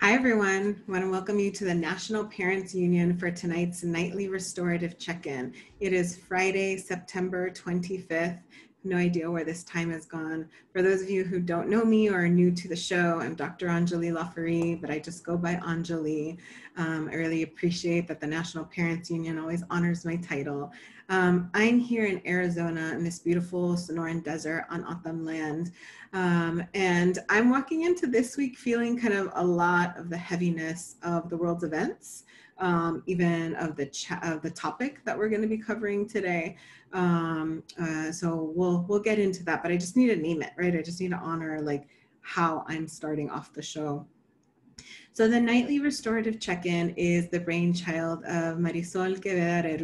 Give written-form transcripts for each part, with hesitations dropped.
Hi, everyone. I want to welcome you to the National Parents Union for tonight's nightly restorative check-in. It is Friday, September 25th. No idea where this time has gone. For those of you who don't know me or are new to the show, I'm Dr. Enjolie Laferrie, but I just go by Enjolie. I really appreciate that the National Parents Union always honors my title. I'm here in Arizona in this beautiful Sonoran desert on O'odham land. And I'm walking into this week feeling kind of a lot of the heaviness of the world's events, even of the topic that we're going to be covering today. So we'll get into that, but I just need to name it, right? I just need to honor like how I'm starting off the show. So the nightly restorative check-in is the brainchild of Marisol Quevedo.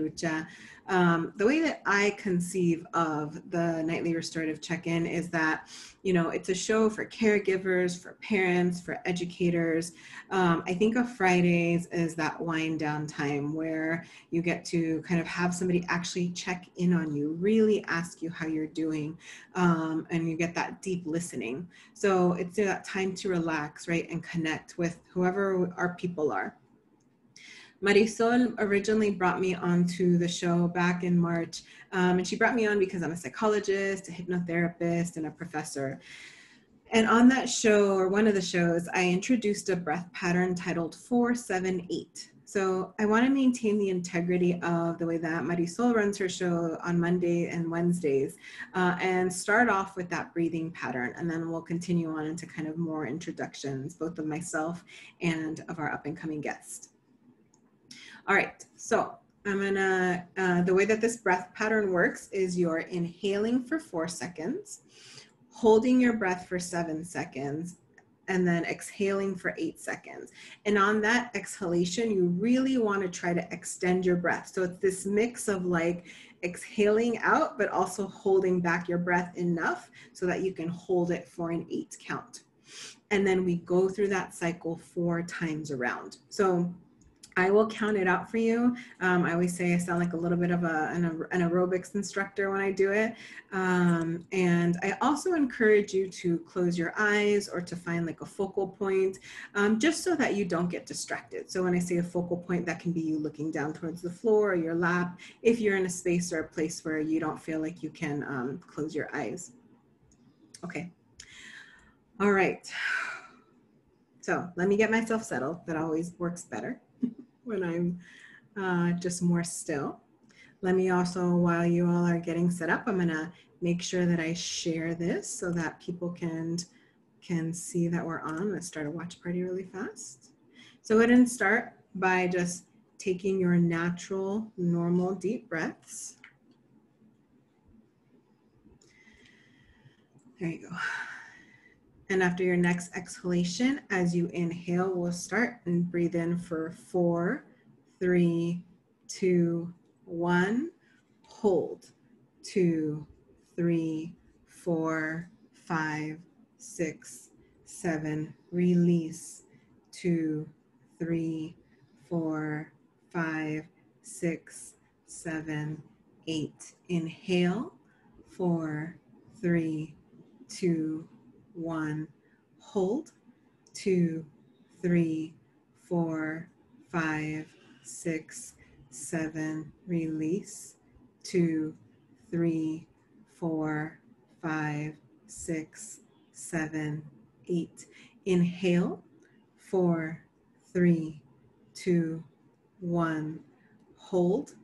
The way that I conceive of the nightly restorative check-in is that, you know, it's a show for caregivers, for parents, for educators. I think of Fridays as that wind down time where you get to kind of have somebody actually check in on you, really ask you how you're doing, and you get that deep listening. So it's that time to relax, right, and connect with whoever our people are. Marisol originally brought me onto the show back in March, and she brought me on because I'm a psychologist, a hypnotherapist, and a professor. And on that show, or one of the shows, I introduced a breath pattern titled 478. So I want to maintain the integrity of the way that Marisol runs her show on Monday and Wednesdays, and start off with that breathing pattern. And then we'll continue on into kind of more introductions, both of myself and of our up and coming guest. All right, so the way that this breath pattern works is you're inhaling for 4 seconds, holding your breath for 7 seconds, and then exhaling for 8 seconds. And on that exhalation, you really want to try to extend your breath. So it's this mix of like exhaling out, but also holding back your breath enough so that you can hold it for an 8 count. And then we go through that cycle 4 times around. So I will count it out for you. I always say I sound like a little bit of an aerobics instructor when I do it. And I also encourage you to close your eyes or to find like a focal point, just so that you don't get distracted. So when I say a focal point, that can be you looking down towards the floor or your lap, if you're in a space or a place where you don't feel like you can close your eyes. Okay. All right. So let me get myself settled. That always works better when I'm just more still. Let me also, while you all are getting set up, I'm gonna make sure that I share this so that people can see that we're on. Let's start a watch party really fast. So go ahead and start by just taking your natural, normal deep breaths. There you go. And after your next exhalation, as you inhale, we'll start and breathe in for 4, 3, 2, 1. Hold. 2, 3, 4, 5, 6, 7. Release. 2, 3, 4, 5, 6, 7, 8. Inhale. 4, 3, 2, 1. Hold. 2, 3, 4, 5, 6, 7. Release. 2, 3, 4, 5, 6, 7, 8. Inhale. 4, 3, 2, 1. Hold.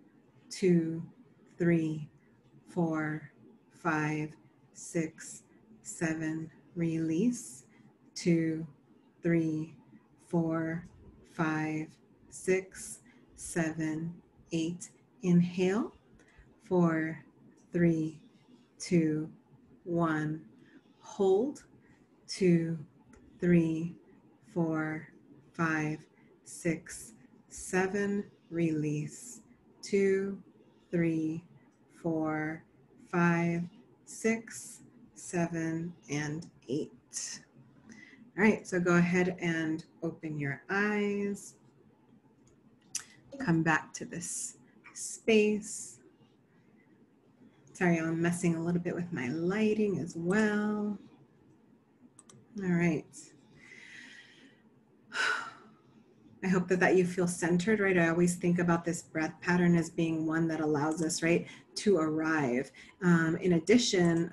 2, 3, 4, 5, 6, 7. Release. 2, 3, 4, 5, 6, 7, 8. Inhale. 4, 3, 2, 1. Hold. 2, 3, 4, 5, 6, 7. Release. 2, 3, 4, 5, 6, 7, and 8. All right, so go ahead and open your eyes. Come back to this space. Sorry, I'm messing a little bit with my lighting as well. All right. I hope that you feel centered, right? I always think about this breath pattern as being one that allows us, right, to arrive. In addition,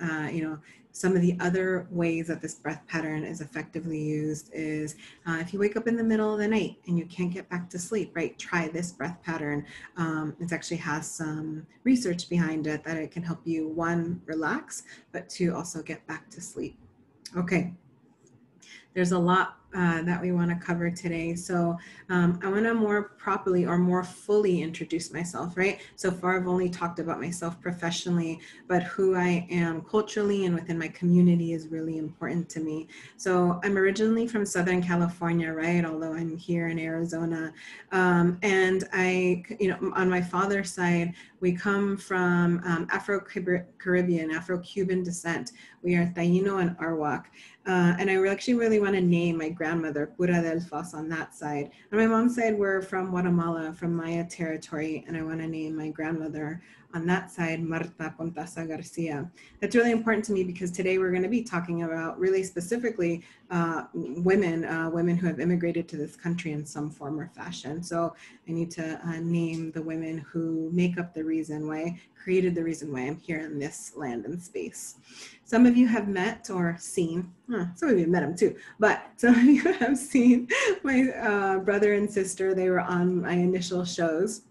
some of the other ways that this breath pattern is effectively used is if you wake up in the middle of the night and you can't get back to sleep, right, try this breath pattern. It actually has some research behind it that it can help you, one, relax, but two, also get back to sleep. Okay. There's a lot that we want to cover today. So I want to more properly or more fully introduce myself, right? So far, I've only talked about myself professionally, but who I am culturally and within my community is really important to me. So I'm originally from Southern California, right? Although I'm here in Arizona. And on my father's side, we come from Afro-Caribbean, Afro-Cuban descent. We are Taino and Arawak. And I actually really want to name my grandmother, Pura del Fos, on that side. On my mom's side, we're from Guatemala, from Maya territory, and I want to name my grandmother on that side, Marta Contasa Garcia. That's really important to me because today we're going to be talking about really specifically women who have immigrated to this country in some form or fashion. So I need to name the women who make up the reason why, created the reason why I'm here in this land and space. Some of you have met or seen, some of you have met them too, but some of you have seen my brother and sister. They were on my initial shows.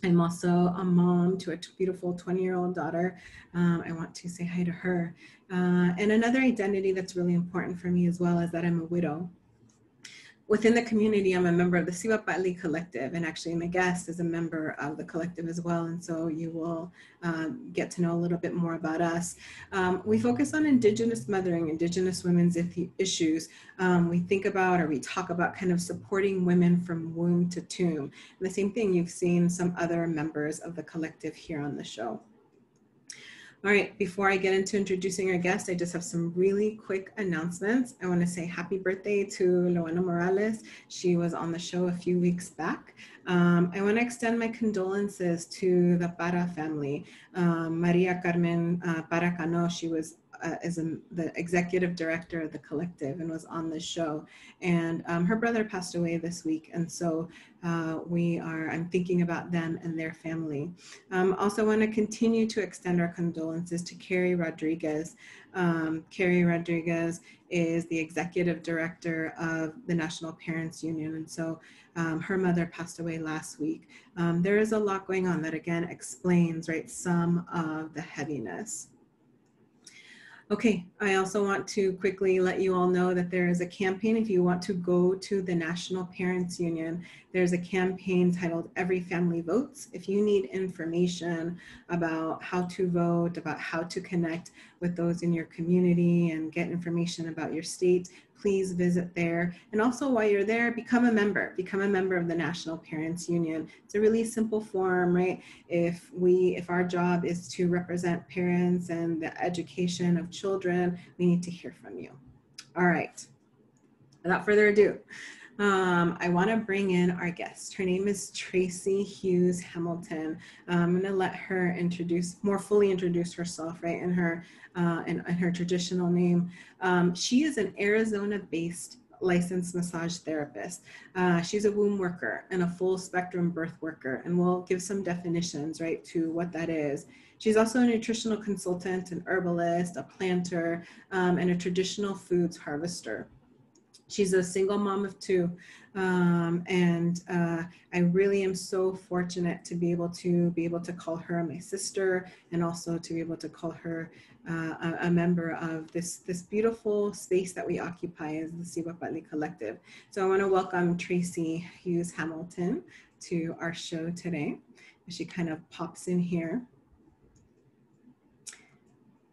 I'm also a mom to a beautiful 20-year-old daughter. I want to say hi to her. And another identity that's really important for me as well is that I'm a widow. Within the community, I'm a member of the Sibapatli Collective, and actually my guest is a member of the collective as well, and so you will get to know a little bit more about us. We focus on Indigenous mothering, Indigenous women's issues. We think about, or we talk about, kind of supporting women from womb to tomb. And the same thing, you've seen some other members of the collective here on the show. All right, before I get into introducing our guest, I just have some really quick announcements. I want to say happy birthday to Loana Morales. She was on the show a few weeks back. I want to extend my condolences to the Para family. Maria Carmen Paracano, she was the executive director of the collective and was on the show. And her brother passed away this week. And so I'm thinking about them and their family. Also want to continue to extend our condolences to Carrie Rodriguez. Carrie Rodriguez is the executive director of the National Parents Union. And so her mother passed away last week. There is a lot going on that again explains, right, some of the heaviness. Okay, I also want to quickly let you all know that there is a campaign. If you want to go to the National Parents Union, there's a campaign titled Every Family Votes. If you need information about how to vote, about how to connect with those in your community and get information about your state, please visit there. And also while you're there, become a member of the National Parents Union. It's a really simple form, right? If our job is to represent parents and the education of children, we need to hear from you. All right, without further ado, I want to bring in our guest. Her name is Tracy Hughes Hamilton. I'm going to let her more fully introduce herself, right, in her traditional name. She is an Arizona-based licensed massage therapist. She's a womb worker and a full spectrum birth worker, and we'll give some definitions, right, to what that is. She's also a nutritional consultant, an herbalist, a planter, and a traditional foods harvester. She's a single mom of two, and I really am so fortunate to be able to call her my sister, and also to be able to call her a member of this beautiful space that we occupy as the Sibapatli Collective. So I want to welcome Tracy Hughes Hamilton to our show today. She kind of pops in here.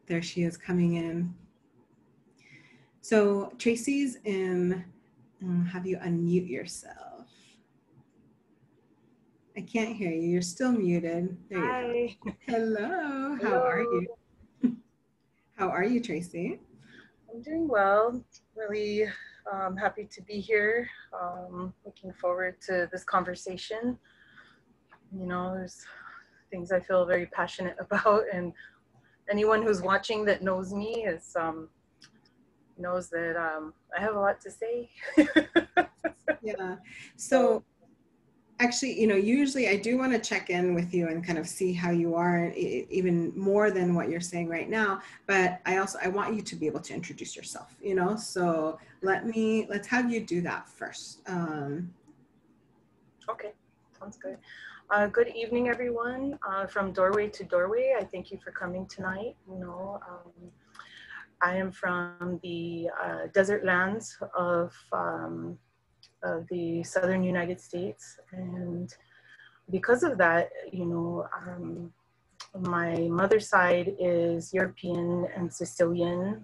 There she is coming in. So Tracy's in, have you unmute yourself? I can't hear you. You're still muted. There you go. Hello. How are you? How are you, Tracy? I'm doing well. Really happy to be here. Looking forward to this conversation. You know, there's things I feel very passionate about, and anyone who's watching that knows me knows that I have a lot to say. Yeah, So actually, you know, usually I do want to check in with you and kind of see how you are, even more than what you're saying right now. But I want you to be able to introduce yourself, you know, so let's have you do that first. Okay, sounds good. Good evening, everyone. From doorway to doorway, I thank you for coming tonight. You know, I am from the desert lands of the southern United States, and because of that, you know, my mother's side is European and Sicilian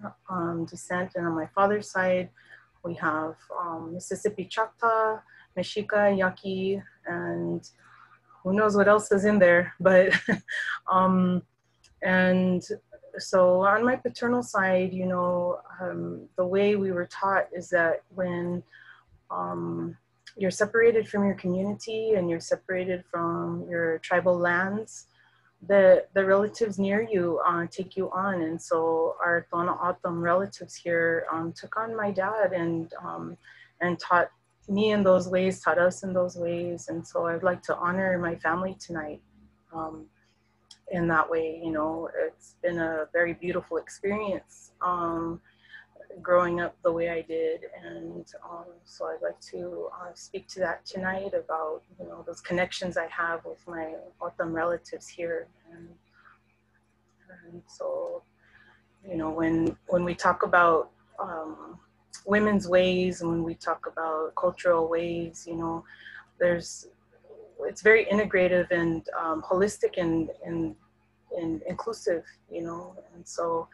descent, and on my father's side, we have Mississippi Choctaw, Mexica, Yaqui, and who knows what else is in there. But and so on my paternal side, you know, the way we were taught is that when you're separated from your community and you're separated from your tribal lands, the relatives near you take you on. And so our Tohono O'odham relatives here took on my dad and taught me in those ways, taught us in those ways. And so I'd like to honor my family tonight in that way. You know, it's been a very beautiful experience growing up the way I did, and so I'd like to speak to that tonight about, you know, those connections I have with my O'odham relatives here, and so, you know, when we talk about women's ways, and when we talk about cultural ways, you know, it's very integrative and holistic and inclusive, you know, and so.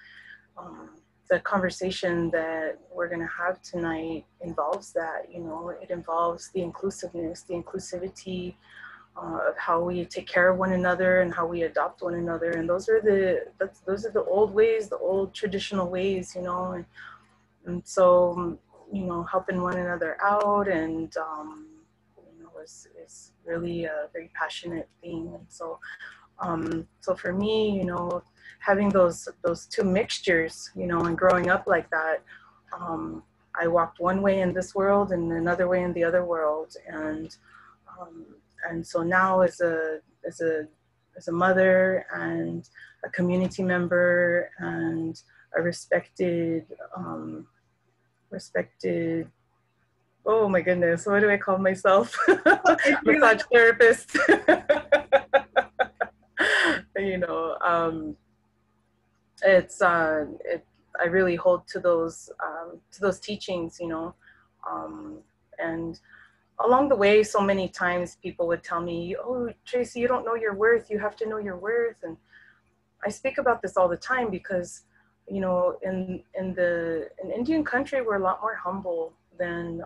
The conversation that we're going to have tonight involves that, you know, it involves the inclusiveness, the inclusivity of how we take care of one another and how we adopt one another. And those are the old ways, the old traditional ways, you know, and so, you know, helping one another out and, you know, is really a very passionate thing. And so, so for me, you know, having those two mixtures, you know, and growing up like that, I walked one way in this world and another way in the other world, and so now as a mother and a community member and a respected oh my goodness, what do I call myself? Massage therapist. You know, I really hold to those teachings, you know, and along the way, so many times people would tell me, "Oh, Tracy, you don't know your worth. You have to know your worth." And I speak about this all the time because, you know, in Indian country, we're a lot more humble than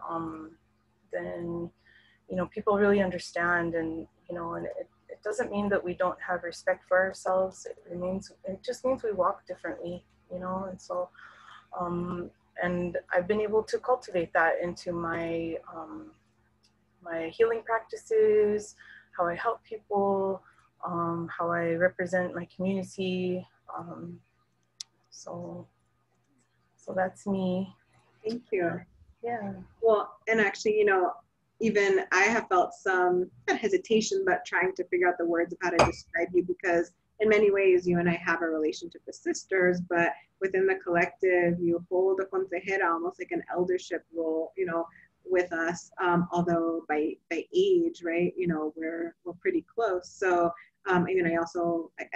you know, people really understand, and you know, and it doesn't mean that we don't have respect for ourselves. It just means we walk differently, you know. And so, and I've been able to cultivate that into my my healing practices, how I help people, how I represent my community. So that's me. Thank you. Yeah. Well, and actually, you know, even I have felt some, not hesitation, but trying to figure out the words of how to describe you, because in many ways, you and I have a relationship as sisters, but within the collective, you hold a consejera, almost like an eldership role, you know, with us, although by age, right, you know, we're pretty close. So, you know,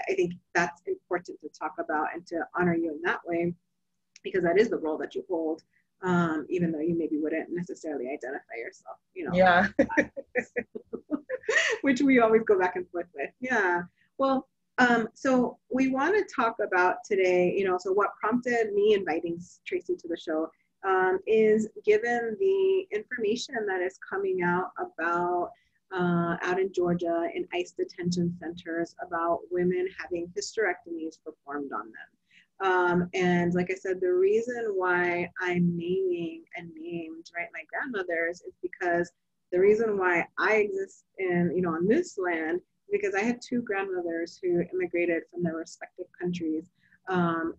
I think that's important to talk about and to honor you in that way, because that is the role that you hold. Even though you maybe wouldn't necessarily identify yourself, you know. Yeah. Which we always go back and forth with. Yeah. Well, so we want to talk about today, you know, so what prompted me inviting Tracy to the show is given the information that is coming out about out in Georgia in ICE detention centers about women having hysterectomies performed on them. And like I said, the reason why I'm naming and named, right, my grandmothers is because the reason why I exist in, you know, on this land, because I had two grandmothers who immigrated from their respective countries.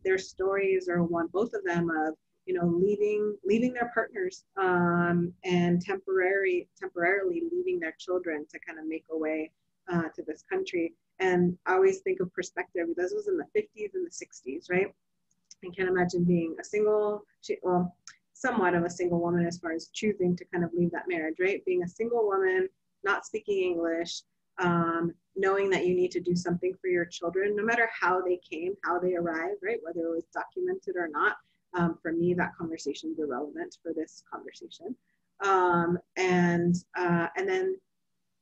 Their stories are both of them of leaving their partners, and temporarily leaving their children to kind of make a way to this country. And I always think of perspective. This was in the 50s and the 60s, right? I can't imagine being somewhat of a single woman as far as choosing to kind of leave that marriage, right? Being a single woman, not speaking English, knowing that you need to do something for your children, no matter how they came, how they arrived, right? Whether it was documented or not. For me, that conversation is irrelevant for this conversation. And then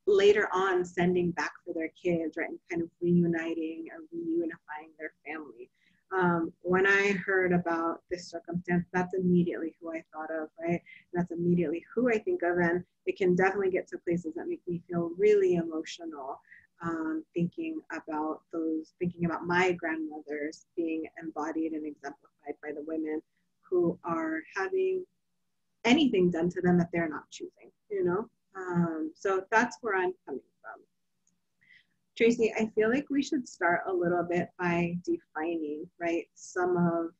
later on, sending back for their kids, right? And kind of reuniting or reunifying their family. When I heard about this circumstance, that's immediately who I thought of, right? And that's immediately who I think of, and it can definitely get to places that make me feel really emotional, thinking about my grandmothers being embodied and exemplified by the women who are having anything done to them that they're not choosing, So that's where I'm coming from. Tracy, I feel like we should start a little bit by defining, right, some of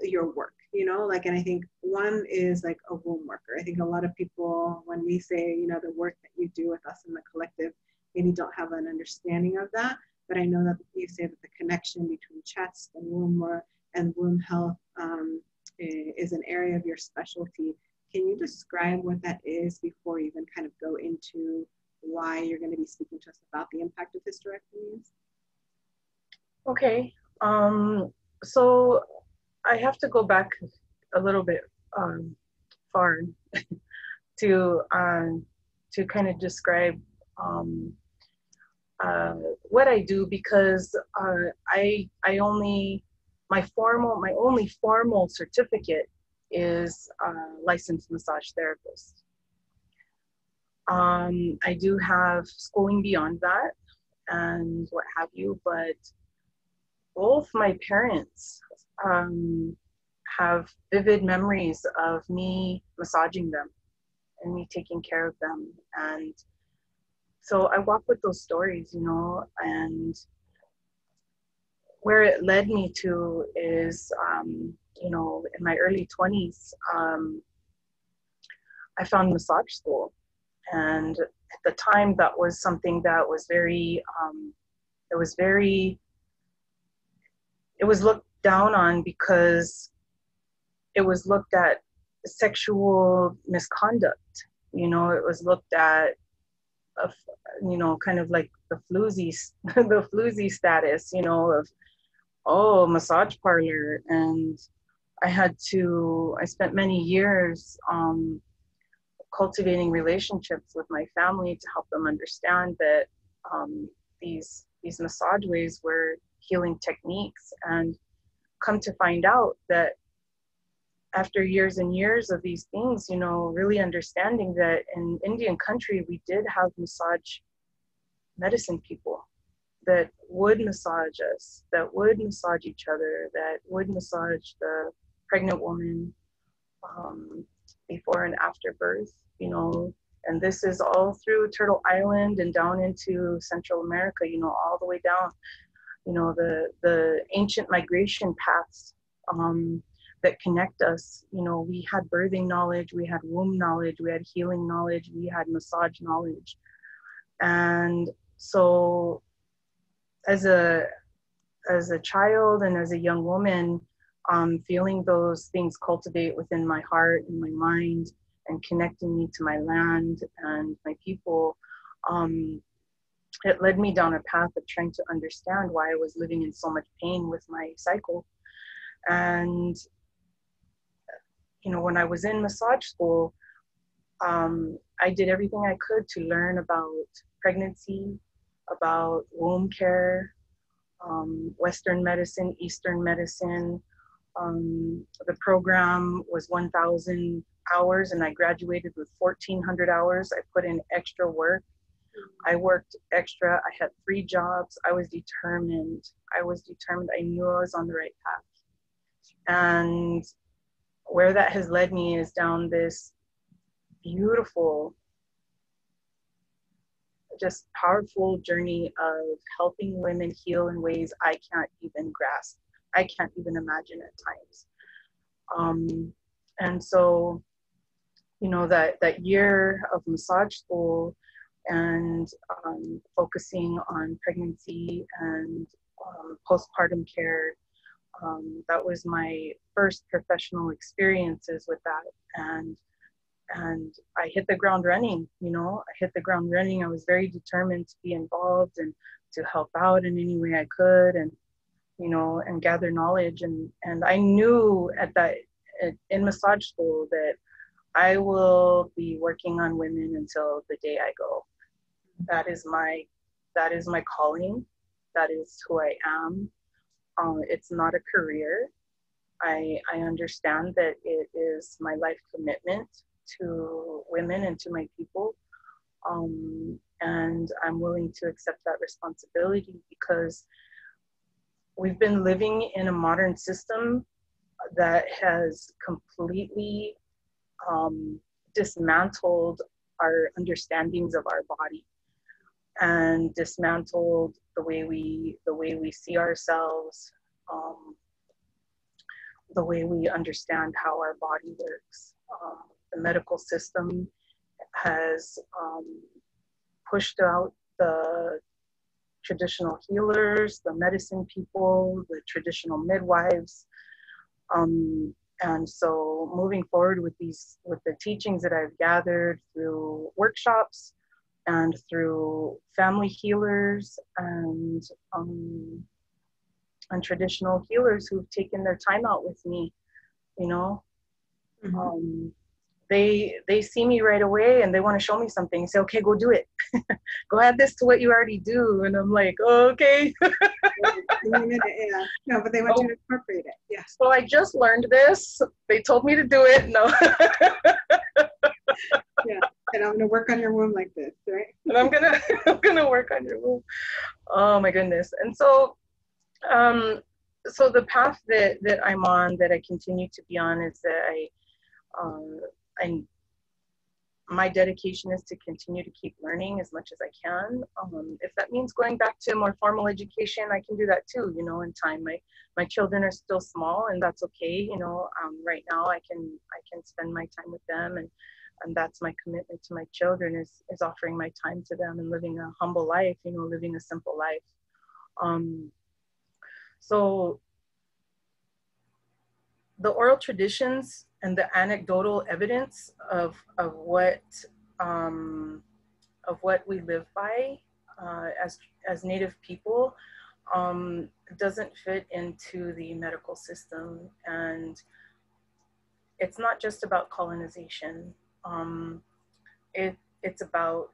your work, and I think one is like a womb worker. I think a lot of people, when we say, the work that you do with us in the collective, maybe don't have an understanding of that. But I know that you say that the connection between chest and womb health is an area of your specialty. Can you describe what that is before you even kind of go into why you're going to be speaking to us about the impact of hysterectomies? Okay. So I have to go back a little bit far to kind of describe what I do, because my only formal certificate is licensed massage therapist. I do have schooling beyond that and what have you, but both my parents have vivid memories of me massaging them and me taking care of them. And so I walk with those stories, and where it led me to is, in my early 20s, I found massage school. And at the time, that was something that was it was looked down on, because it was looked at sexual misconduct. It was looked at, kind of like the floozy status, of, massage parlor. And I spent many years cultivating relationships with my family to help them understand that these massage ways were healing techniques, and come to find out that after years and years of these things, really understanding that in Indian country, we did have massage medicine people that would massage us, that would massage each other, that would massage the pregnant woman before and after birth, and this is all through Turtle Island and down into Central America, all the way down, the ancient migration paths that connect us. We had birthing knowledge, we had womb knowledge, we had healing knowledge, we had massage knowledge. And so as a child and as a young woman, feeling those things cultivate within my heart and my mind and connecting me to my land and my people, it led me down a path of trying to understand why I was living in so much pain with my cycle. And, when I was in massage school, I did everything I could to learn about pregnancy, about womb care, Western medicine, Eastern medicine. The program was 1,000 hours, and I graduated with 1,400 hours. I put in extra work. I worked extra. I had 3 jobs. I was determined. I knew I was on the right path. And where that has led me is down this beautiful, just powerful journey of helping women heal in ways I can't even grasp I can't even imagine at times. And so, you know, that year of massage school and focusing on pregnancy and postpartum care, that was my first professional experiences with that. And I hit the ground running, you know, I hit the ground running. I was very determined to be involved and to help out in any way I could, and, you know, and gather knowledge. And I knew in massage school that I will be working on women until the day I go. That is my calling. That is who I am. It's not a career. I understand that it is my life commitment to women and to my people. And I'm willing to accept that responsibility, because we've been living in a modern system that has completely dismantled our understandings of our body, and dismantled the way we see ourselves, the way we understand how our body works. The medical system has pushed out the traditional healers, the medicine people, the traditional midwives. And so moving forward with the teachings that I've gathered through workshops and through family healers and traditional healers who've taken their time out with me, you know, they see me right away and they want to show me something. Say, okay, go do it. Go add this to what you already do. And I'm like, oh, okay. Yeah. No, but they want you to incorporate it. Yeah. So I just learned this. They told me to do it. No. Yeah. And I'm going to work on your womb like this, right? And I'm gonna work on your womb. Oh my goodness. And so, so the path that I'm on, that I continue to be on, is that my dedication is to continue to keep learning as much as I can. If that means going back to more formal education, I can do that too, you know, in time. My children are still small, and that's okay. You know, right now I can spend my time with them, and that's my commitment to my children, is offering my time to them and living a humble life, you know, living a simple life. So the oral traditions and the anecdotal evidence of what we live by as Native people doesn't fit into the medical system. And it's not just about colonization. It's about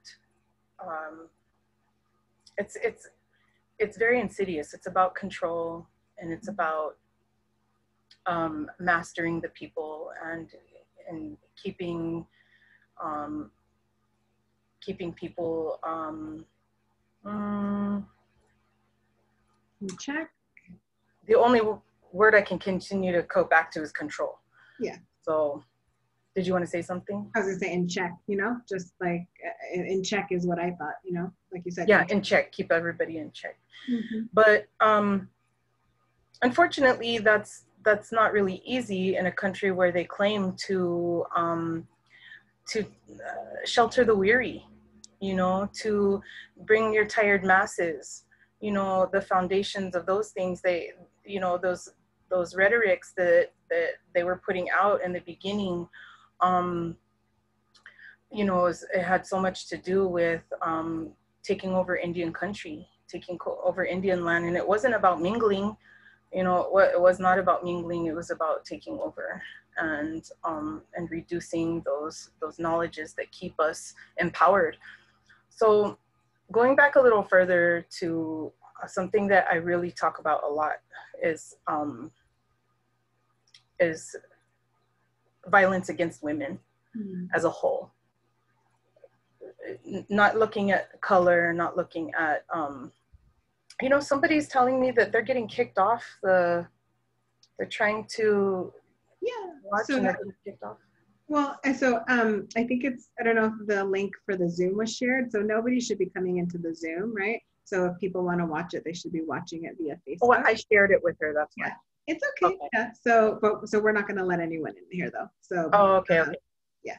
it's very insidious. It's about control, and it's about mastering the people and keeping people In check. The only word I can continue to go back to is control. Yeah. So did you want to say something? I was going to say in check, you know, just like in check is what I thought, you know, like you said. Yeah, in check, keep everybody in check. Mm-hmm. But unfortunately, that's not really easy in a country where they claim to shelter the weary, you know, to bring your tired masses, you know, the foundations of those things. They, you know, those rhetorics that they were putting out in the beginning, you know, it had so much to do with taking over Indian country, taking over Indian land. And it wasn't about mingling, you know, it was not about mingling. It was about taking over and reducing those knowledges that keep us empowered. So going back a little further to something that I really talk about a lot is violence against women as a whole. Not looking at color, not looking at, you know, somebody's telling me that they're getting kicked off they're trying to watch and they're getting kicked off. Well, and so I think I don't know if the link for the Zoom was shared, so nobody should be coming into the Zoom, right? So if people want to watch it, they should be watching it via Facebook. Oh, I shared it with her. That's why. Yeah, it's okay. Yeah. So we're not going to let anyone in here though. So. Oh, okay. Okay. Yeah.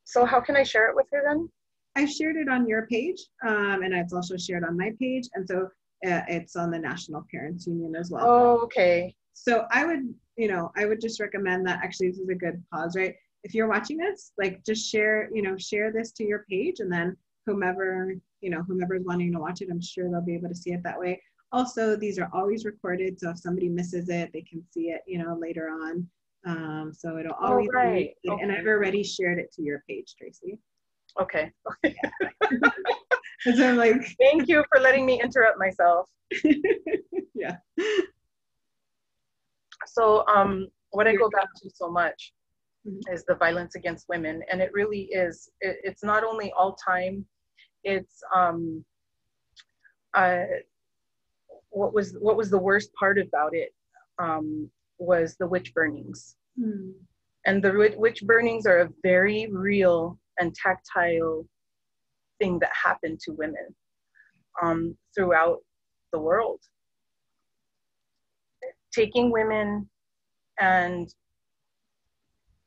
So how can I share it with her then? I've shared it on your page, and it's also shared on my page, and so it's on the National Parents Union as well. Oh, okay. So I would just recommend that. Actually, this is a good pause, right? If you're watching this, like, just share this to your page, and then whomever's wanting to watch it, I'm sure they'll be able to see it that way. Also, these are always recorded, so if somebody misses it, they can see it, later on. So it'll always be, okay. And I've already shared it to your page, Tracy. Okay. And so I'm like, thank you for letting me interrupt myself. Yeah. So what I go back to so much is the violence against women, and it really is. It's not only all time. It's what was the worst part about it was the witch burnings. And the witch burnings are a very real and tactile thing that happened to women throughout the world. Taking women and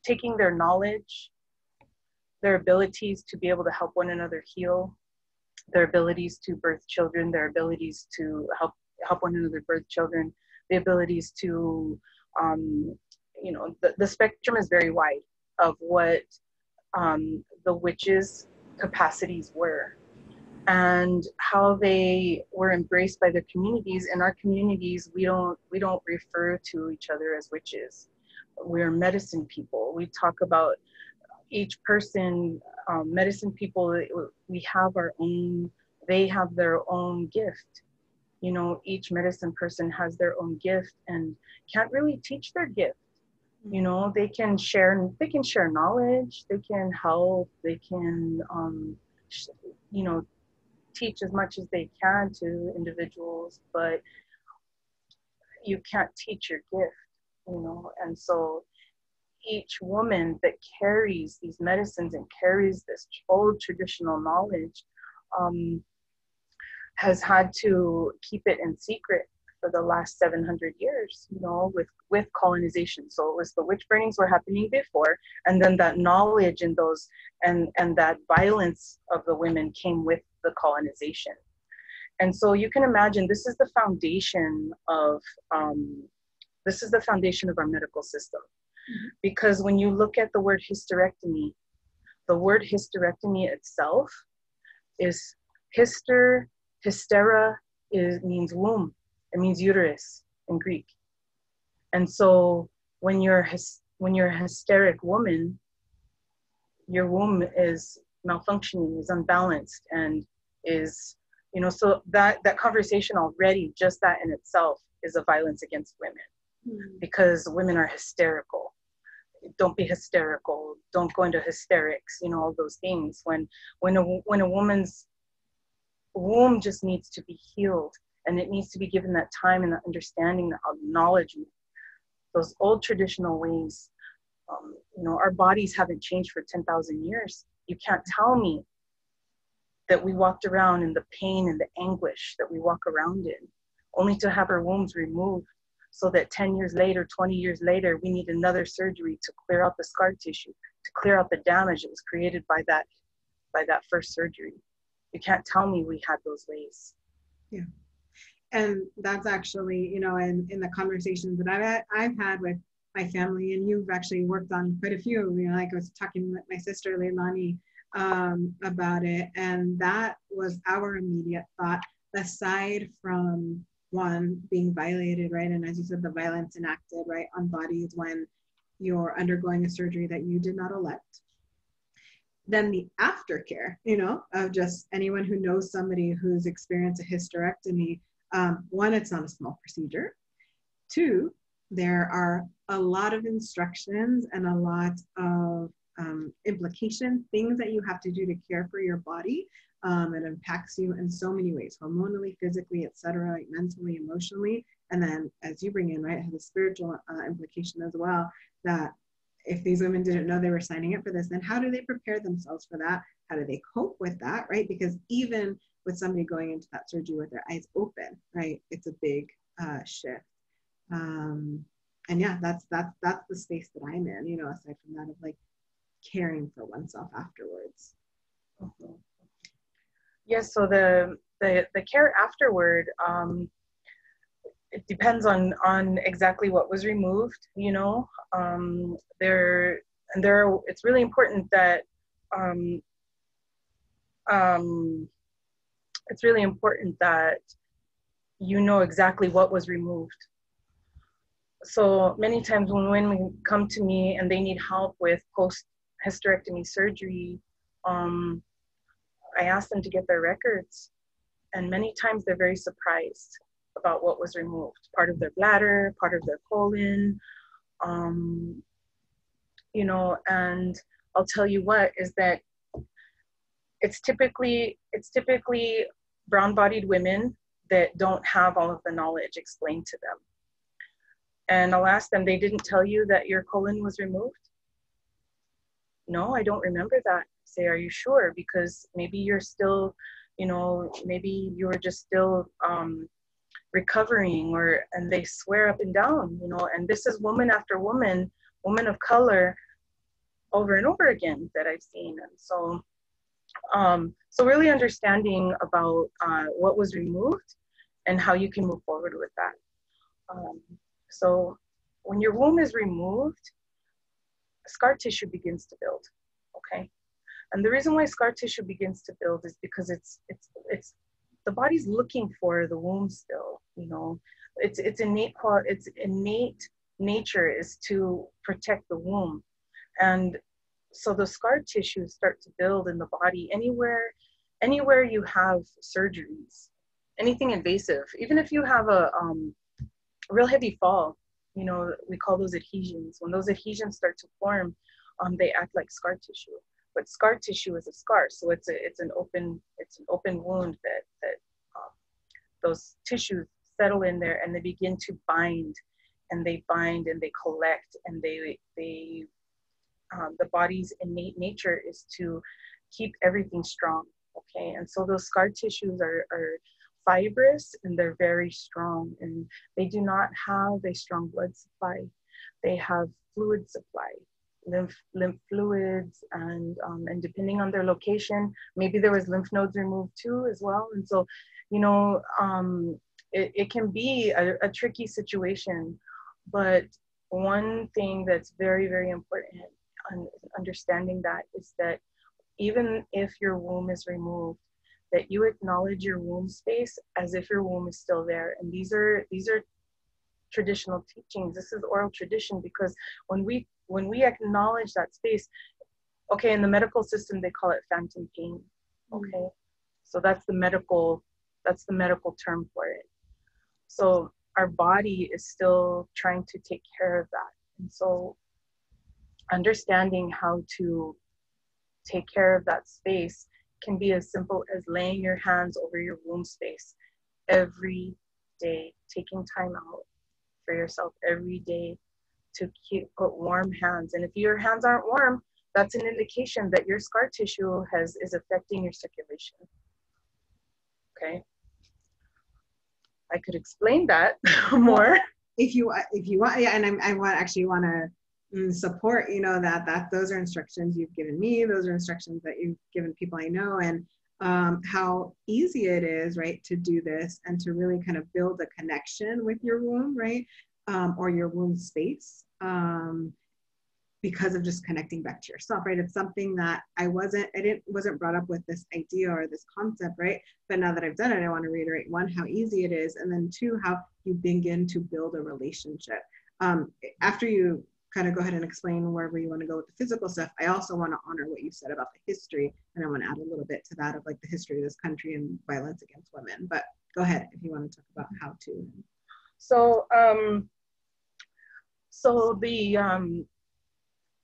taking their knowledge, their abilities to be able to help one another heal, their abilities to birth children, their abilities to help one another birth children, the abilities to, the spectrum is very wide of what the witches' capacities were and how they were embraced by their communities. In our communities, we don't refer to each other as witches. We're medicine people. We talk about each person, medicine people, we have our own, they have their own gift. Each medicine person has their own gift and can't really teach their gift. They can share knowledge, they can help, they can, teach as much as they can to individuals, but you can't teach your gift, and so each woman that carries these medicines and carries this old traditional knowledge has had to keep it in secret for the last 700 years, with colonization. So it was the witch burnings were happening before, and then that knowledge and those and that violence of the women came with the colonization. And so you can imagine this is the foundation of our medical system. Because when you look at the word hysterectomy itself is hystera means womb. It means uterus in Greek. And so when you're a hysteric woman, your womb is malfunctioning, is unbalanced, and is, so that conversation already, just that in itself, is a violence against women. Because women are hysterical. Don't be hysterical. Don't go into hysterics. All those things. When a woman's womb just needs to be healed, and it needs to be given that time and that understanding, that acknowledgement. Those old traditional ways. Our bodies haven't changed for 10,000 years. You can't tell me that we walked around in the pain and the anguish that we walk around in, only to have our wombs removed. So that 10 years later, 20 years later, we need another surgery to clear out the scar tissue, to clear out the damage that was created by that first surgery. You can't tell me we had those ways. Yeah. And that's actually, in the conversations that I've had with my family, and you've actually worked on quite a few, like I was talking with my sister, Leilani, about it. And that was our immediate thought, aside from one being violated, right? And as you said, the violence enacted, right, on bodies when you're undergoing a surgery that you did not elect. Then the aftercare, of just anyone who knows somebody who's experienced a hysterectomy. One, it's not a small procedure. Two, there are a lot of instructions and a lot of implications, things that you have to do to care for your body. It impacts you in so many ways, hormonally, physically, etc., mentally, emotionally. And then as you bring in, right, it has a spiritual implication as well, that if these women didn't know they were signing up for this, then how do they prepare themselves for that? How do they cope with that, right? Because even with somebody going into that surgery with their eyes open, right, it's a big shift. And yeah, that's the space that I'm in, you know, aside from that of like caring for oneself afterwards. Mm-hmm. Yes, so the care afterward, it depends on exactly what was removed, you know. It's really important that you know exactly what was removed. So many times when women come to me and they need help with post-hysterectomy surgery, I ask them to get their records. And many times they're very surprised about what was removed. Part of their bladder, part of their colon, you know, and I'll tell you what, is that it's typically brown-bodied women that don't have all of the knowledge explained to them. And I'll ask them, they didn't tell you that your colon was removed? No, I don't remember that. I say, are you sure? Because maybe you're still, you know, maybe you were just still recovering, and they swear up and down, you know, and this is woman after woman, woman of color, over and over again that I've seen. And so, so really understanding about what was removed and how you can move forward with that. So when your womb is removed, scar tissue begins to build, okay? And the reason why scar tissue begins to build is because it's the body's looking for the womb still, you know. It's innate nature is to protect the womb. And so the scar tissues start to build in the body anywhere you have surgeries, anything invasive, even if you have a real heavy fall, you know, we call those adhesions. When those adhesions start to form, they act like scar tissue. But scar tissue is a scar, so it's an open wound that those tissues settle in there and they begin to bind, and they collect, and the body's innate nature is to keep everything strong. Okay, and so those scar tissues are fibrous, and they're very strong, and they do not have a strong blood supply. They have fluid supply, lymph fluids, and depending on their location, maybe there was lymph nodes removed too as well. And so, you know, it can be a tricky situation, but one thing that's very, very important on understanding that is that even if your womb is removed, that you acknowledge your womb space as if your womb is still there. And these are traditional teachings. This is oral tradition, because when we acknowledge that space, okay, in the medical system they call it phantom pain. Okay, so that's the medical term for it. So our body is still trying to take care of that. And so understanding how to take care of that space can be as simple as laying your hands over your womb space every day, taking time out for yourself every day to put warm hands. And if your hands aren't warm, that's an indication that your scar tissue is affecting your circulation. Okay, I could explain that more if you want. Yeah, and I want to support, you know, that those are instructions you've given me, those are instructions that you've given people I know, and how easy it is, right, to do this and to really kind of build a connection with your womb, right, or your womb space, because of just connecting back to yourself, right? It's something that wasn't brought up with this idea or this concept, right? But now that I've done it, I want to reiterate, one, how easy it is, and then two, how you begin to build a relationship. After you kind of go ahead and explain wherever you want to go with the physical stuff, I also want to honor what you said about the history, and I want to add a little bit to that of like the history of this country and violence against women. But go ahead if you want to talk about how to. So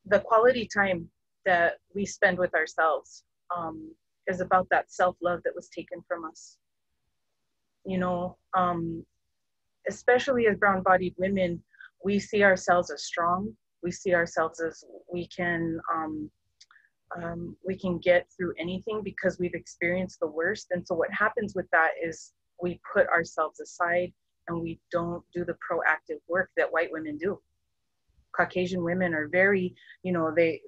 the quality time that we spend with ourselves is about that self-love that was taken from us. You know, especially as brown-bodied women, we see ourselves as strong. We see ourselves as we can get through anything because we've experienced the worst. And so what happens with that is we put ourselves aside and we don't do the proactive work that white women do. Caucasian women are very, you know, the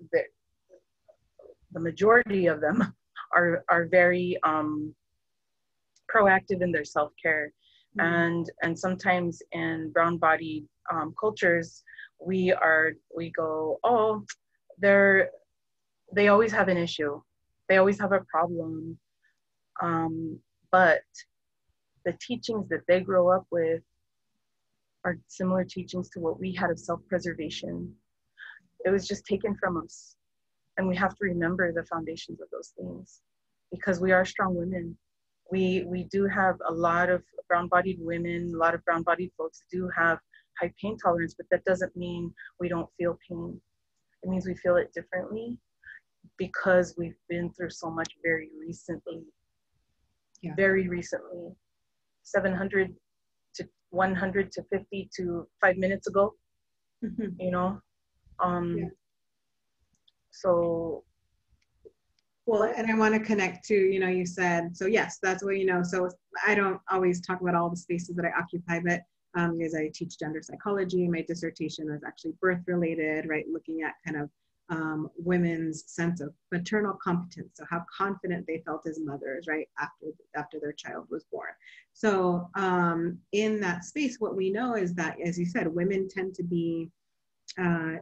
majority of them are very proactive in their self-care. And sometimes in brown bodied cultures, we go, oh, they always have an issue. They always have a problem. But the teachings that they grow up with are similar teachings to what we had of self-preservation. It was just taken from us. And we have to remember the foundations of those things because we are strong women. We do have a lot of brown-bodied women, a lot of brown-bodied folks do have high pain tolerance, but that doesn't mean we don't feel pain. It means we feel it differently because we've been through so much very recently. Yeah. Very recently. 700 to 100 to 50 to 5 minutes ago, you know? Yeah. So. Well, and I want to connect to, you know, you said, so yes, that's what, you know, so I don't always talk about all the spaces that I occupy, but because I teach gender psychology, my dissertation was actually birth related, right? Looking at kind of women's sense of maternal competence. So how confident they felt as mothers, right? After their child was born. So in that space, what we know is that, as you said, women tend to be,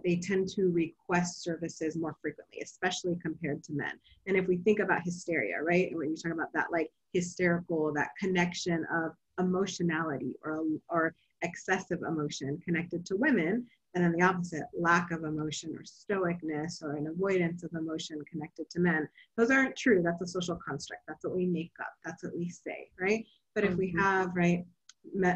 they tend to request services more frequently, especially compared to men. And if we think about hysteria, right? And when you talk about that, like hysterical, that connection of emotionality or excessive emotion connected to women, and then the opposite, lack of emotion or stoicness or an avoidance of emotion connected to men. Those aren't true. That's a social construct. That's what we make up. That's what we say, right? But if we have, right,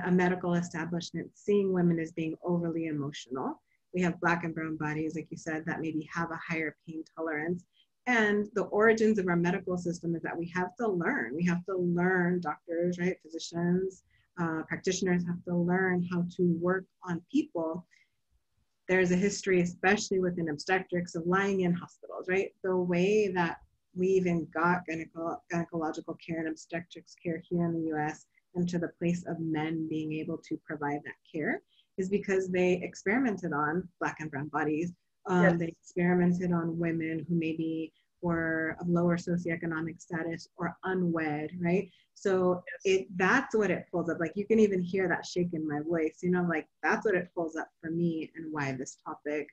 a medical establishment seeing women as being overly emotional, we have Black and brown bodies, like you said, that maybe have a higher pain tolerance. And the origins of our medical system is that we have to learn. We have to learn, doctors, right, physicians, practitioners have to learn how to work on people. There's a history, especially within obstetrics, of lying in hospitals, right? The way that we even got gynecological care and obstetrics care here in the US and to the place of men being able to provide that care is because they experimented on Black and brown bodies. Yes. They experimented on women who maybe were of lower socioeconomic status or unwed, right? So yes. That's what it pulls up. Like you can even hear that shake in my voice, you know, like that's what it pulls up for me and why this topic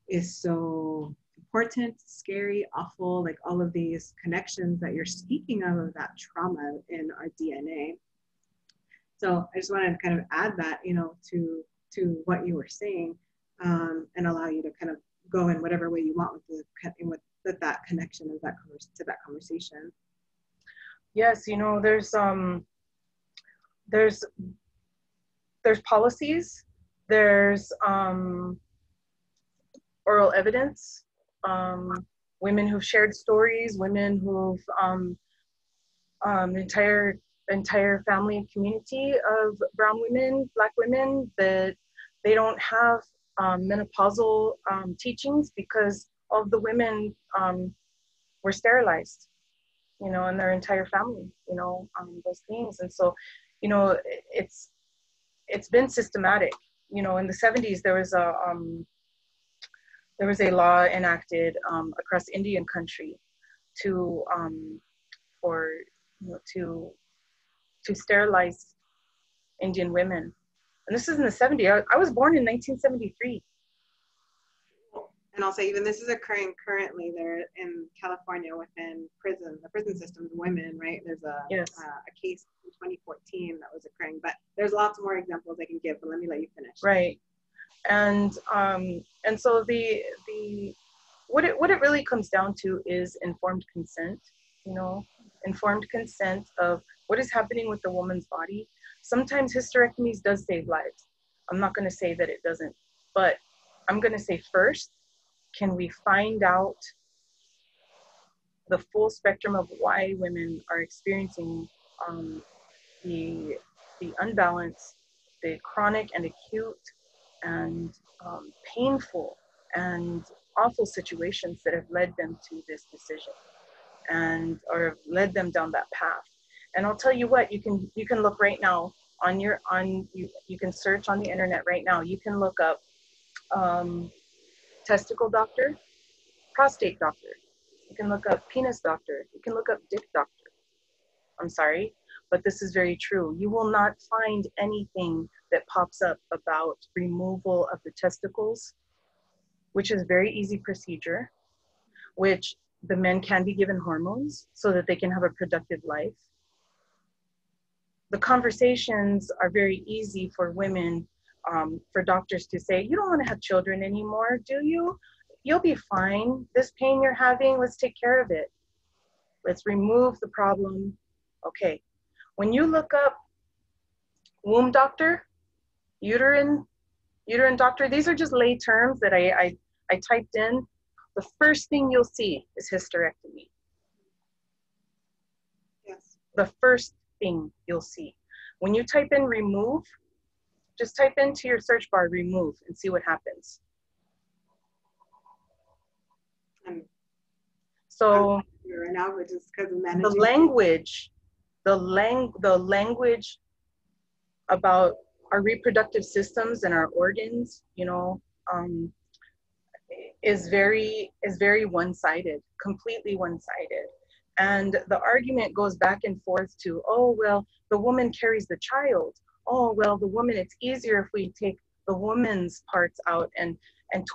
is so important, scary, awful, like all of these connections that you're speaking of that trauma in our DNA. So I just wanted to kind of add that, you know, to what you were saying, and allow you to kind of go in whatever way you want with that connection of to that conversation. Yes, you know, there's policies, there's oral evidence, women who've shared stories, women who've entire family and community of brown women, Black women, that they don't have menopausal teachings because all of the women were sterilized, you know, and their entire family, you know, those things. And so, you know, it's been systematic. You know, in the 70s, there was a law enacted across Indian country to sterilize Indian women. And this is in the 70s. I was born in 1973. And I'll say, even this is occurring currently there in California within the prison system, women, right? There's a case in 2014 that was occurring, but there's lots more examples I can give, but let me let you finish. Right. And so what it really comes down to is informed consent, you know, informed consent of what is happening with the woman's body. Sometimes hysterectomies does save lives. I'm not going to say that it doesn't, but I'm going to say first, can we find out the full spectrum of why women are experiencing the unbalance, the chronic and acute and painful and awful situations that have led them to this decision and or led them down that path. And I'll tell you what, you can look right now on you can search on the internet right now. You can look up testicle doctor, prostate doctor. You can look up penis doctor. You can look up dick doctor. I'm sorry, but this is very true. You will not find anything that pops up about removal of the testicles, which is a very easy procedure, which the men can be given hormones so that they can have a productive life. The conversations are very easy for women, for doctors to say, you don't want to have children anymore, do you? You'll be fine. This pain you're having, let's take care of it. Let's remove the problem. Okay. When you look up womb doctor, uterine doctor, these are just lay terms that I typed in. The first thing you'll see is hysterectomy. Yes. The first thing you'll see. When you type in remove, just type into your search bar remove and see what happens. So right now, which is because of the language about our reproductive systems and our organs, you know, is very one-sided, completely one-sided. And the argument goes back and forth to, oh, well, the woman carries the child. Oh, well, the woman, it's easier if we take the woman's parts out and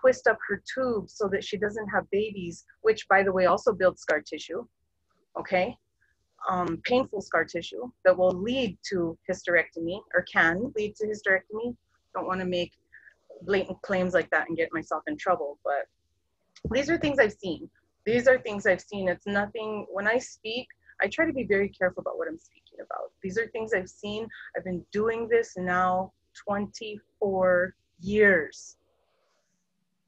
twist up her tube so that she doesn't have babies, which, by the way, also builds scar tissue, okay? Painful scar tissue that will lead to hysterectomy or can lead to hysterectomy. Don't want to make blatant claims like that and get myself in trouble, but these are things I've seen. These are things I've seen. It's nothing, when I speak, I try to be very careful about what I'm speaking about. These are things I've seen. I've been doing this now 24 years.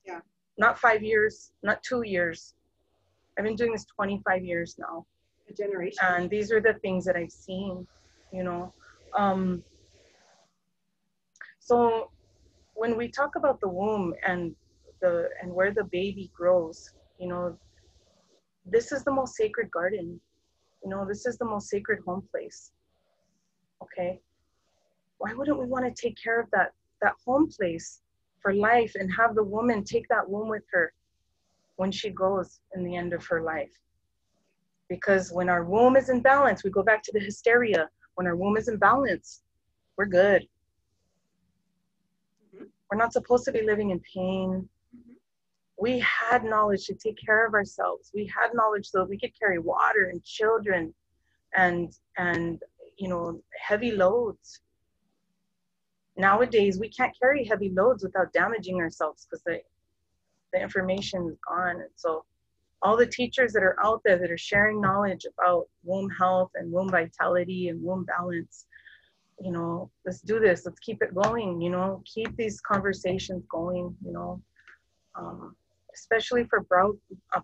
Yeah. Not 5 years, not 2 years. I've been doing this 25 years now. A generation. And these are the things that I've seen, you know. So when we talk about the womb and where the baby grows, you know, this is the most sacred garden. You know, this is the most sacred home place. Okay. Why wouldn't we want to take care of that home place for life and have the woman take that womb with her when she goes in the end of her life? Because when our womb is in balance, we go back to the hysteria. When our womb is in balance, we're good. Mm-hmm. We're not supposed to be living in pain. Mm-hmm. We had knowledge to take care of ourselves. We had knowledge so that we could carry water and children and you know, heavy loads. Nowadays, we can't carry heavy loads without damaging ourselves because the information is gone. And so all the teachers that are out there that are sharing knowledge about womb health and womb vitality and womb balance, you know, let's do this. Let's keep it going, you know, keep these conversations going, you know, especially for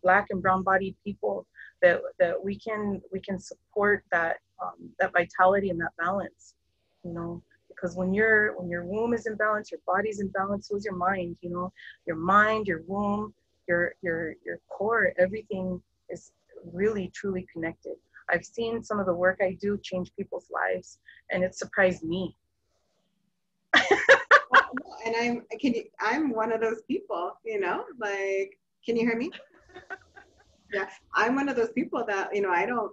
Black and brown bodied people, that we can support that vitality and that balance, you know. Because when your womb is in balance, your body's in balance, so is your mind, you know. Your mind, your womb, your core, everything is really, truly connected. I've seen some of the work I do change people's lives, and it surprised me. And I'm one of those people, you know, like, can you hear me? Yeah, I'm one of those people that, you know, I don't,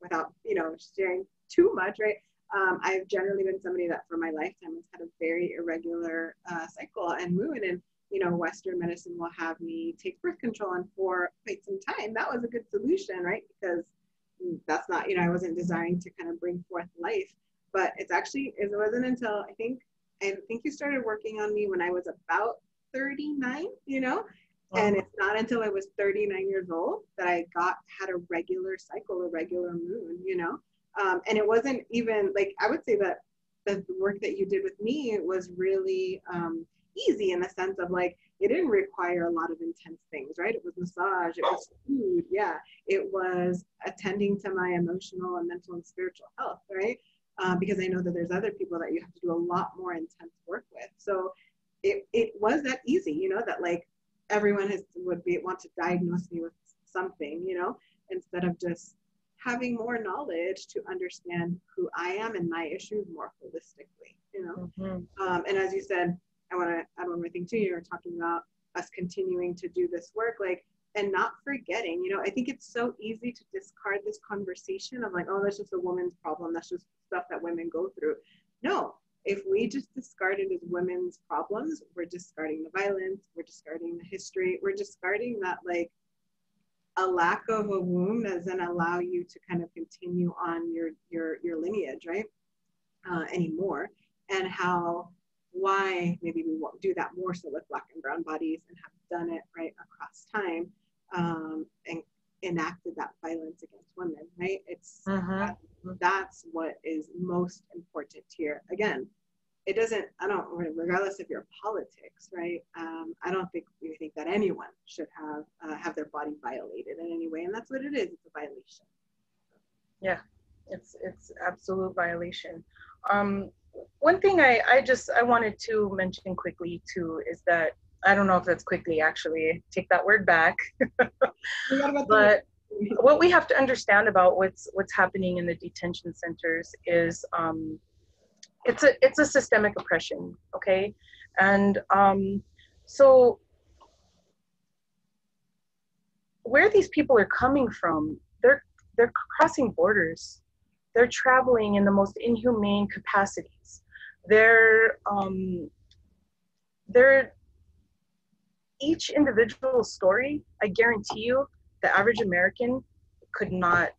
without, you know, sharing too much, right? I've generally been somebody that for my lifetime has had a very irregular cycle and moon. And, you know, Western medicine will have me take birth control. And for quite some time, that was a good solution, right? Because that's not, you know, I wasn't desiring to kind of bring forth life. But it wasn't until I think you started working on me when I was about 39, you know? And it's not until I was 39 years old that I had a regular cycle, a regular moon, you know? And it wasn't even like, I would say that the work that you did with me was really easy in the sense of like, it didn't require a lot of intense things, right? It was massage, it was food. Yeah. It was attending to my emotional and mental and spiritual health, right? Because I know that there's other people that you have to do a lot more intense work with. So it was that easy, you know, that like, everyone want to diagnose me with something, instead of just having more knowledge to understand who I am and my issues more holistically, And as you said, I want to add one more thing too. You were talking about us continuing to do this work, and not forgetting, I think it's so easy to discard this conversation of oh, that's just a woman's problem. That's just stuff that women go through. No, if we just discard it as women's problems, we're discarding the violence, we're discarding the history, we're discarding that a lack of a womb doesn't allow you to kind of continue on your lineage, right? Anymore. And why maybe we won't do that more so with Black and brown bodies and have done it right across time, and enacted that violence against women, right? It's that's what is most important here. Again, regardless of your politics, right? I don't think we think that anyone should have their body violated in any way, and that's what it is. It's a violation. Yeah, it's absolute violation. One thing I wanted to mention quickly too is that, I don't know if that's quickly, actually, take that word back. But what we have to understand about what's happening in the detention centers is it's a systemic oppression, okay? And so where these people are coming from, they're crossing borders. They're traveling in the most inhumane capacities. They're each individual story, I guarantee you, the average American could not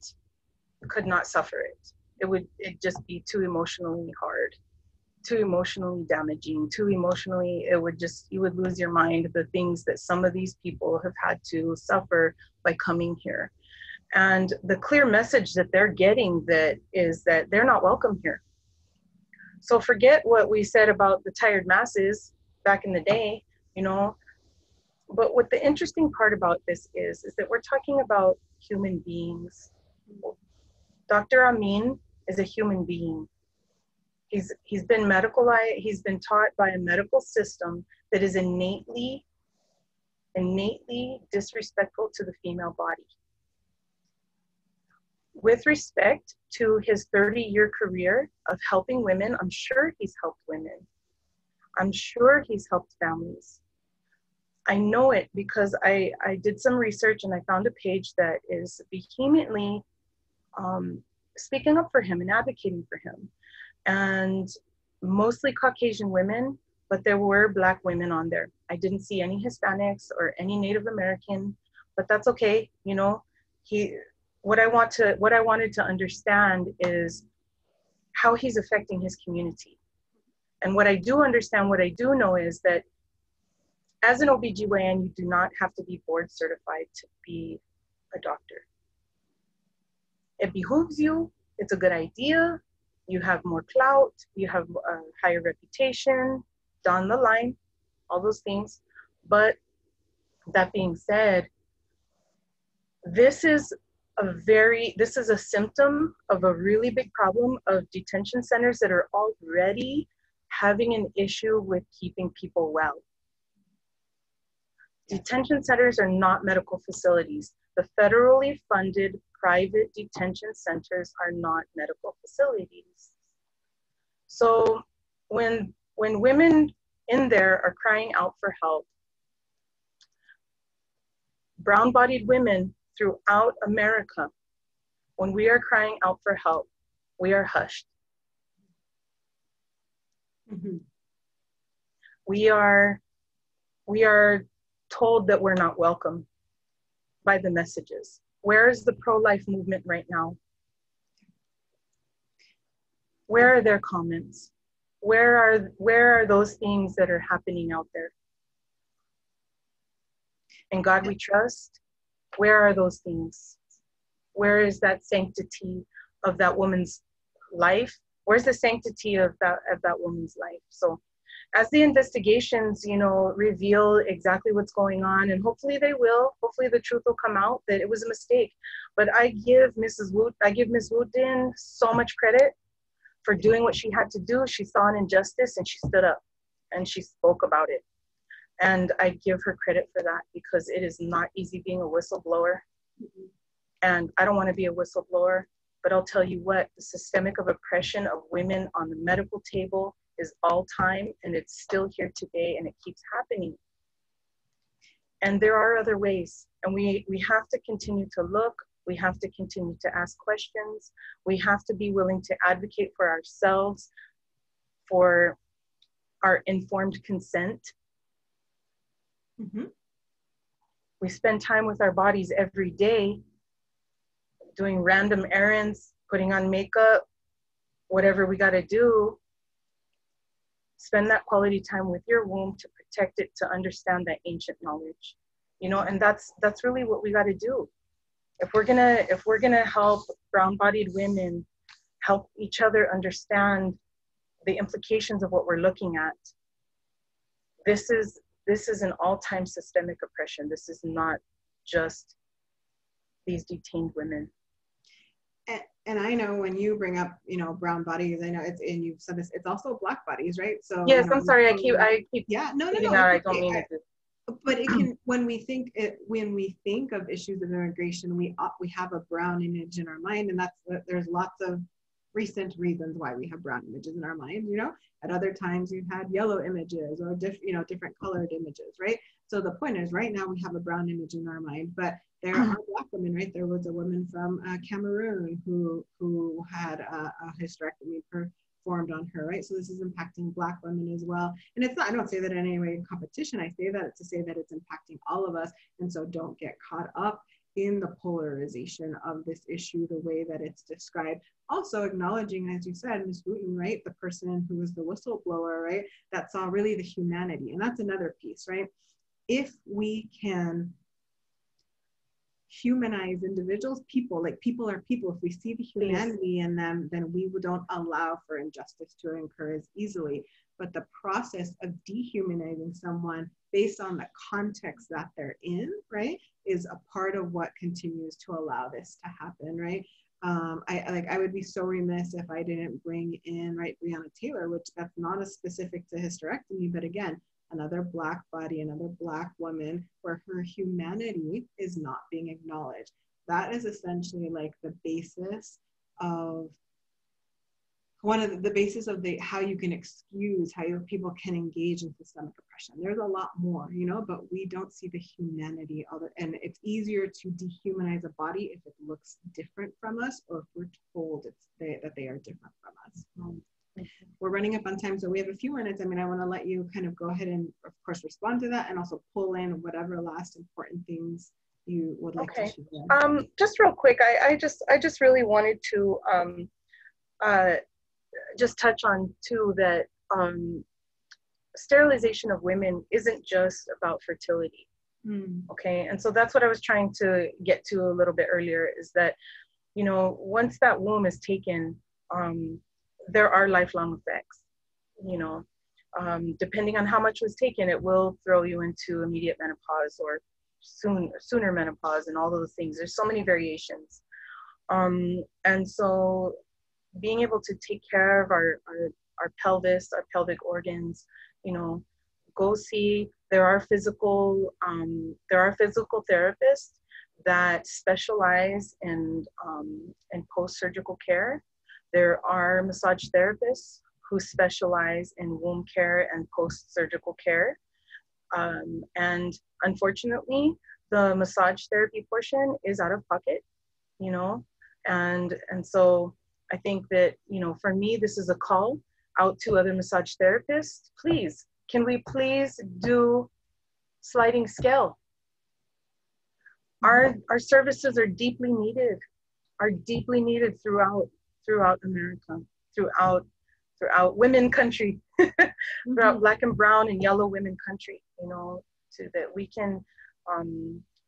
suffer it. It'd just be too emotionally hard, too emotionally damaging, you would lose your mind, the things that some of these people have had to suffer by coming here. And the clear message that they're getting is that they're not welcome here. So forget what we said about the tired masses back in the day, But what the interesting part about this is that we're talking about human beings. Dr. Amin is a human being. He's been medicalized. He's been taught by a medical system that is innately disrespectful to the female body. With respect to his 30-year career of helping women, I'm sure he's helped women. I'm sure he's helped families. I know it because I did some research and I found a page that is vehemently speaking up for him and advocating for him. And mostly Caucasian women, but there were Black women on there. I didn't see any Hispanics or any Native American, but that's okay. What I wanted to understand is how he's affecting his community. And what I do understand, what I do know is that as an OBGYN, you do not have to be board certified to be a doctor. It behooves you, it's a good idea, you have more clout, you have a higher reputation down the line, all those things. But that being said, this is a symptom of a really big problem of detention centers that are already having an issue with keeping people well. Detention centers are not medical facilities. The federally funded private detention centers are not medical facilities. So when women in there are crying out for help, brown-bodied women throughout America, when we are crying out for help, we are hushed. Mm-hmm. We are told that we're not welcome by the messages. Where is the pro-life movement right now? Where are their comments? Where are those things that are happening out there? In God we trust. Where are those things? Where is that sanctity of that woman's life? Where's the sanctity of that woman's life? So as the investigations, reveal exactly what's going on, and hopefully they will, hopefully the truth will come out that it was a mistake. But I give Ms. Woodin so much credit for doing what she had to do. She saw an injustice and she stood up and she spoke about it. And I give her credit for that, because it is not easy being a whistleblower. And I don't want to be a whistleblower, but I'll tell you what, the systemic of oppression of women on the medical table is all time, and it's still here today, and it keeps happening. And there are other ways, and we have to continue to look. We have to continue to ask questions. We have to be willing to advocate for ourselves, for our informed consent. We spend time with our bodies every day, doing random errands, putting on makeup, whatever we got to do. Spend that quality time with your womb to protect it, to understand that ancient knowledge, you know. And that's really what we got to do. If we're gonna help brown-bodied women help each other understand the implications of what we're looking at, this is an all-time systemic oppression. This is not just these detained women. And I know when you bring up, you know, brown bodies, I know it's, and you've said this, it's also Black bodies, right? So yes, you know, I'm sorry, I keep yeah, no, I don't mean it. But it can, when we think of issues of immigration, we have a brown image in our mind, and there's lots of recent reasons why we have brown images in our mind. You know, at other times we've had yellow images or different colored images, right? So the point is, right now we have a brown image in our mind, but there are Black women, right? There was a woman from Cameroon who had a hysterectomy performed on her, right? So this is impacting Black women as well. And it's not, I don't say that in any way in competition. I say that to say that it's impacting all of us. And so don't get caught up in the polarization of this issue, the way that it's described. Also acknowledging, as you said, Ms. Wooten, right? The person who was the whistleblower, right? That saw really the humanity. And that's another piece, right? If we can humanize individuals, people are people. If we see the humanity in them, then we don't allow for injustice to occur as easily. But the process of dehumanizing someone based on the context that they're in, right, is a part of what continues to allow this to happen, right? I would be so remiss if I didn't bring in, right, Breonna Taylor, which that's not as specific to hysterectomy, but again, another Black body, another Black woman where her humanity is not being acknowledged. That is essentially like the basis of how you can excuse, how people can engage in systemic oppression. There's a lot more, you know, but we don't see the humanity of it. And it's easier to dehumanize a body if it looks different from us, or if we're told that they are different from us. We're running up on time, so we have a few minutes. I mean, I want to let you kind of go ahead and, of course, respond to that, and also pull in whatever last important things you would like to share. Just real quick, I just really wanted to just touch on too that sterilization of women isn't just about fertility. Okay, and so that's what I was trying to get to a little bit earlier, is that, you know, once that womb is taken, there are lifelong effects, you know. Depending on how much was taken, it will throw you into immediate menopause or sooner menopause and all those things. There's so many variations. And so being able to take care of our pelvis, our pelvic organs, you know, go see, there are physical therapists that specialize in post-surgical care. There are massage therapists who specialize in womb care and post-surgical care. And unfortunately, the massage therapy portion is out of pocket, you know, and so I think that, you know, for me, this is a call out to other massage therapists. Please, can we please do sliding scale? Our services are deeply needed throughout America, throughout women country, throughout Black and brown and yellow women country, you know, so that we can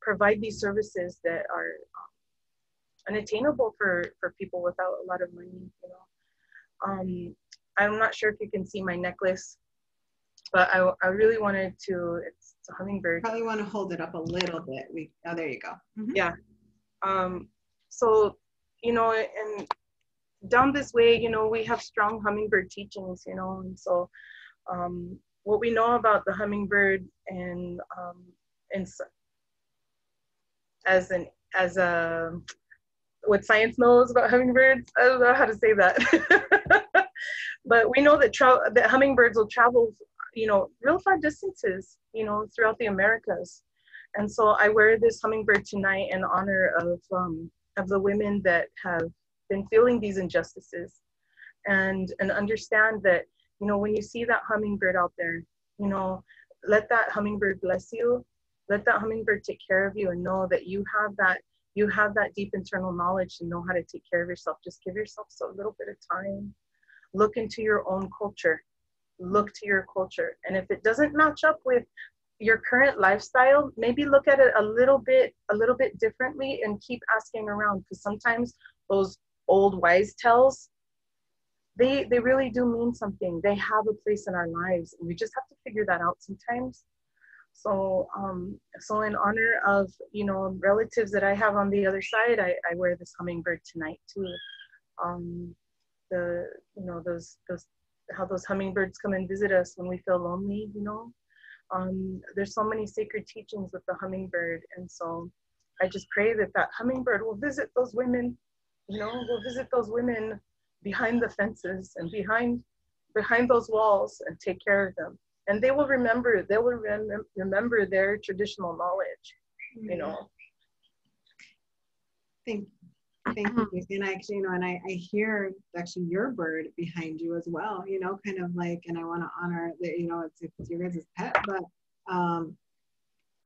provide these services that are unattainable for people without a lot of money, you know. I'm not sure if you can see my necklace, but I really wanted to, it's a hummingbird. Probably want to hold it up a little bit. Oh, there you go. Yeah. So, you know, and down this way, you know, we have strong hummingbird teachings, you know, and so what we know about the hummingbird and as a what science knows about hummingbirds. I don't know how to say that. But we know that that hummingbirds will travel, you know, real far distances, you know, throughout the Americas. And so I wear this hummingbird tonight in honor of the women that have been feeling these injustices, and understand that, you know, when you see that hummingbird out there, you know, let that hummingbird bless you. Let that hummingbird take care of you, and know that you have that deep internal knowledge to know how to take care of yourself. Just give yourself a little bit of time. Look into your own culture. Look to your culture. And if it doesn't match up with your current lifestyle, maybe look at it a little bit differently, and keep asking around, because sometimes those old wise tales, they really do mean something. They have a place in our lives, and we just have to figure that out sometimes. So so in honor of, you know, relatives that I have on the other side, I wear this hummingbird tonight too. You know, those how those hummingbirds come and visit us when we feel lonely, you know. There's so many sacred teachings with the hummingbird, and so I just pray that that hummingbird will visit those women, you know, will visit those women behind the fences and behind those walls, and take care of them. And they will remember their traditional knowledge, you know. Thank you, Tracy. And I actually, you know, and I hear actually your bird behind you as well, you know, kind of like, and I want to honor that, you know, it's your guys' pet, but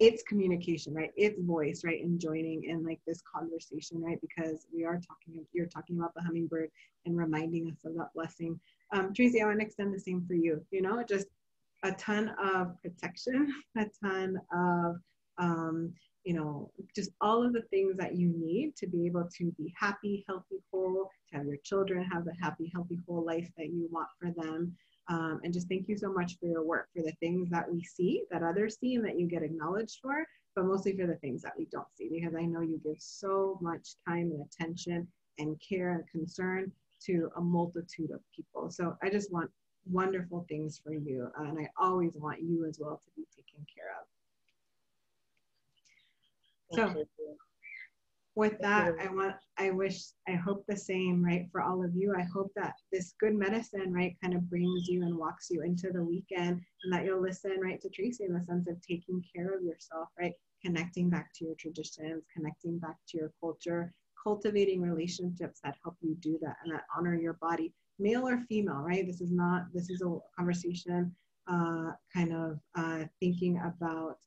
it's communication, right? It's voice, right? And joining in like this conversation, right? Because you're talking about the hummingbird and reminding us of that blessing. Tracy, I want to extend the same for you, you know, just a ton of protection, a ton of, you know, just all of the things that you need to be able to be happy, healthy, whole, to have your children have the happy, healthy, whole life that you want for them. And just thank you so much for your work, for the things that we see, that others see, and that you get acknowledged for, but mostly for the things that we don't see, because I know you give so much time and attention and care and concern to a multitude of people. So I just want wonderful things for you. And I always want you as well to be taken care of. So with that, I hope the same, right, for all of you. I hope that this good medicine, right, kind of brings you and walks you into the weekend, and that you'll listen, right, to Tracy in the sense of taking care of yourself, right, connecting back to your traditions, connecting back to your culture, cultivating relationships that help you do that and that honor your body, male or female, right? This is a conversation thinking about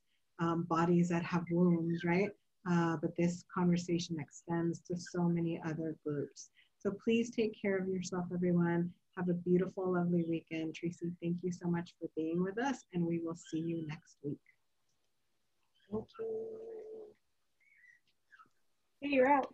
bodies that have wombs, right? But this conversation extends to so many other groups. So please take care of yourself, everyone. Have a beautiful, lovely weekend. Tracy, thank you so much for being with us, and we will see you next week. Thank you. Hey, you're out.